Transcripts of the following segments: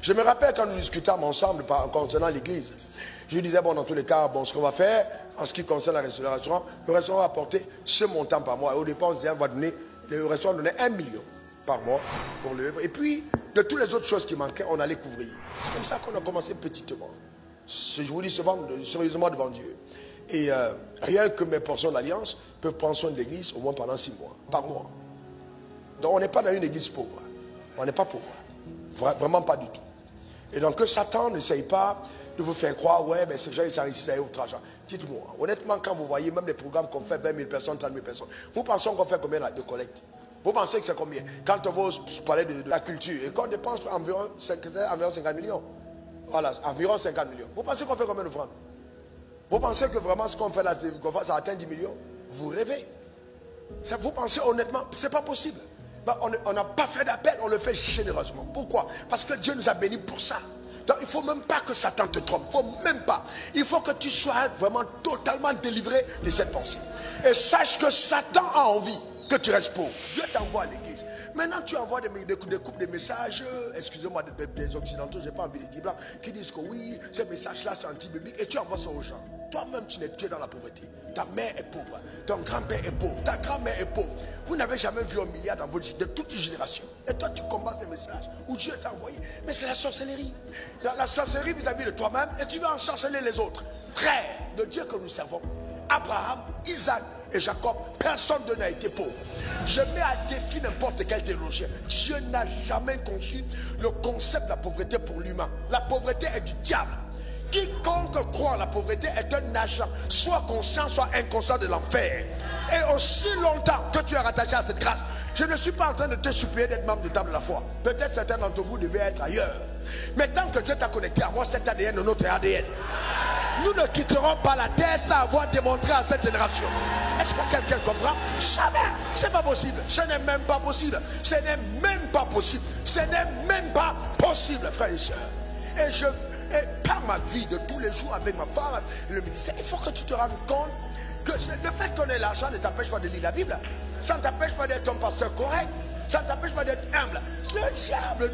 Je me rappelle quand nous discutâmes ensemble concernant l'église. Je lui disais, bon, dans tous les cas, bon, ce qu'on va faire, en ce qui concerne le restaurant va apporter ce montant par mois. Et au départ, on disait, le restaurant donnait 1 million par mois pour l'œuvre. Et puis, de toutes les autres choses qui manquaient, on allait couvrir. C'est comme ça qu'on a commencé petitement. Je vous dis sérieusement devant Dieu. Et rien que mes portions d'alliance peuvent prendre soin de l'église au moins pendant 6 mois, par mois. Donc on n'est pas dans une église pauvre. On n'est pas pauvre. Vraiment pas du tout. Et donc que Satan n'essaye pas de vous faire croire, ouais, mais ces gens ils s'enrichissent avec votre argent. Dites-moi, honnêtement, quand vous voyez même les programmes qu'on fait 20 000 personnes, 30 000 personnes, vous pensez qu'on fait combien de collecte? Vous pensez que c'est combien? Quand on va parler de la culture et qu'on dépense environ 50 millions. Voilà, environ 50 millions. Vous pensez qu'on fait combien de francs? Vous pensez que vraiment ce qu'on fait là, ça atteint 10 millions? Vous rêvez. Vous pensez honnêtement, c'est pas possible. On n'a pas fait d'appel, on le fait généreusement. Pourquoi? Parce que Dieu nous a bénis pour ça. Donc il ne faut même pas que Satan te trompe. Il ne faut même pas. Il faut que tu sois vraiment totalement délivré de cette pensée. Et sache que Satan a envie que tu restes pauvre. Dieu t'envoie à l'église. Maintenant tu envoies des coupes de messages, excusez-moi des occidentaux, je n'ai pas envie de dire blanc, qui disent que oui, ces messages-là sont anti-bibliques et tu envoies ça aux gens. Toi-même tu es dans la pauvreté. Ta mère est pauvre, ton grand-père est pauvre, ta grand-mère est pauvre. Vous n'avez jamais vu un milliard dans votre vie, de toute une génération. Et toi tu combats ces messages où Dieu t'a envoyé. Mais c'est la sorcellerie. La sorcellerie vis-à-vis de toi-même et tu vas ensorceler les autres. Frère de Dieu que nous servons, Abraham, Isaac et Jacob, personne d'eux n'a été pauvre. Je mets à défi n'importe quel théologien. Dieu n'a jamais conçu le concept de la pauvreté pour l'humain. La pauvreté est du diable. Quiconque croit en la pauvreté est un agent, soit conscient, soit inconscient de l'enfer. Et aussi longtemps que tu es rattaché à cette grâce, je ne suis pas en train de te supplier d'être membre de table de la foi. Peut-être certains d'entre vous devaient être ailleurs. Mais tant que Dieu t'a connecté à moi, cet ADN est notre ADN. Nous ne quitterons pas la terre sans avoir démontré à cette génération. Est-ce que quelqu'un comprend? Jamais. C'est pas possible. Ce n'est même pas possible. Ce n'est même pas possible. Ce n'est même pas possible, frères et sœurs. Et par ma vie de tous les jours avec ma femme, le ministère, il faut que tu te rendes compte que le fait qu'on ait l'argent ne t'empêche pas de lire la Bible. Ça ne t'empêche pas d'être un pasteur correct. Ça ne t'empêche pas d'être humble. Le diable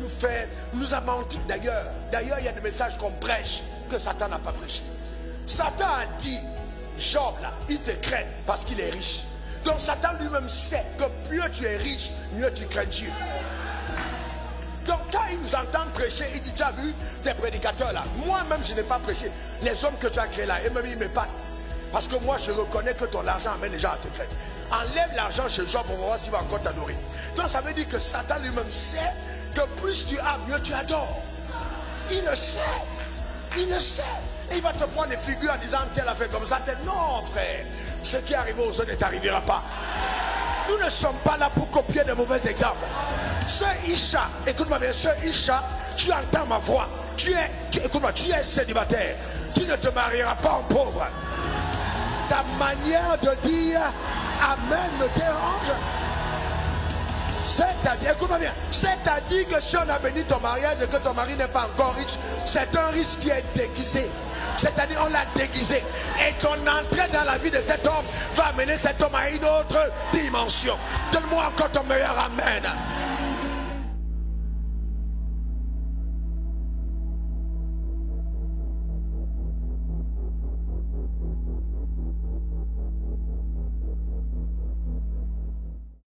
nous a menti. D'ailleurs, il y a des messages qu'on prêche que Satan n'a pas prêché. Satan a dit, Job là, il te craint parce qu'il est riche. Donc Satan lui-même sait que plus tu es riche, mieux tu crains Dieu. Donc quand il nous entend prêcher, il dit, tu as vu tes prédicateurs là, moi-même je n'ai pas prêché. Les hommes que tu as créés là, et même ils me parlent. Parce que moi je reconnais que ton argent amène les gens à te craindre. Enlève l'argent chez Job, on va voir s'il va encore t'adorer. Donc ça veut dire que Satan lui-même sait que plus tu as, mieux tu adores. Il le sait. Il le sait. Et il va te prendre des figures en disant tel a fait comme ça, tel. Non frère, ce qui est arrivé aux autres ne t'arrivera pas. Nous ne sommes pas là pour copier de mauvais exemples. Ce Isha, écoute-moi bien, ce Isha, tu entends ma voix. Écoute-moi, tu es célibataire. Tu ne te marieras pas en pauvre. Ta manière de dire Amen me dérange. C'est-à-dire, écoute-moi bien, c'est-à-dire que si on a béni ton mariage et que ton mari n'est pas encore riche, c'est un riche qui est déguisé. C'est-à-dire on l'a déguisé. Et ton entrée dans la vie de cet homme va amener cet homme à une autre dimension. Donne-moi encore ton meilleur amen.